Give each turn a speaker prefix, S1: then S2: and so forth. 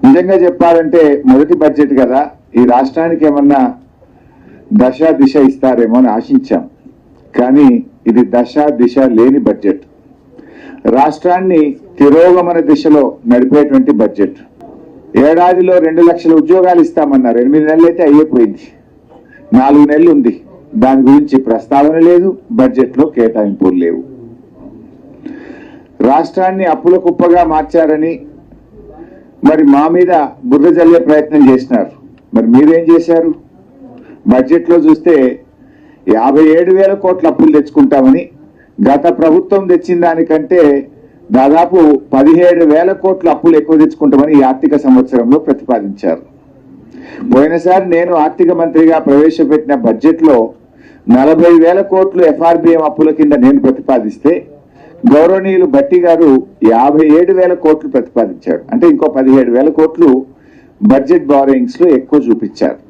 S1: నిజంగా చెప్పాలంటే మొదటి బడ్జెట్ కదా, ఈ రాష్ట్రానికి ఏమన్నా దశ దిశ ఇస్తారేమో అని ఆశించాం. కానీ ఇది దశ దిశ లేని బడ్జెట్. రాష్ట్రాన్ని తిరోగమన దిశలో నడిపేటువంటి బడ్జెట్. ఏడాదిలో 2 లక్షల ఉద్యోగాలు ఇస్తామన్నారు. 8 నెలలు అయితే అయిపోయింది, 4 నెలలు ఉంది. దాని గురించి ప్రస్తావన లేదు, బడ్జెట్లో కేటాయింపులు లేవు. రాష్ట్రాన్ని అప్పుల కుప్పగా మార్చారని మరి మా మీద బుర్ర జల్లే ప్రయత్నం చేసినారు. మరి మీరేం చేశారు? బడ్జెట్లో చూస్తే 57,000 కోట్ల అప్పులు తెచ్చుకుంటామని, గత ప్రభుత్వం తెచ్చిన దానికంటే దాదాపు 17,000 కోట్ల అప్పులు ఎక్కువ తెచ్చుకుంటామని ఈ ఆర్థిక సంవత్సరంలో ప్రతిపాదించారు. పోయినసారి నేను ఆర్థిక మంత్రిగా ప్రవేశపెట్టిన బడ్జెట్లో 40,000 కోట్లు ఎఫ్ఆర్బిఎం అప్పుల కింద నేను ప్రతిపాదిస్తే గౌరవనీయులు భట్టి గారు 57,000 కోట్లు ప్రతిపాదించారు. అంటే ఇంకో 17,000 కోట్లు బడ్జెట్ బారోయింగ్స్ లో ఎక్కువ చూపించారు.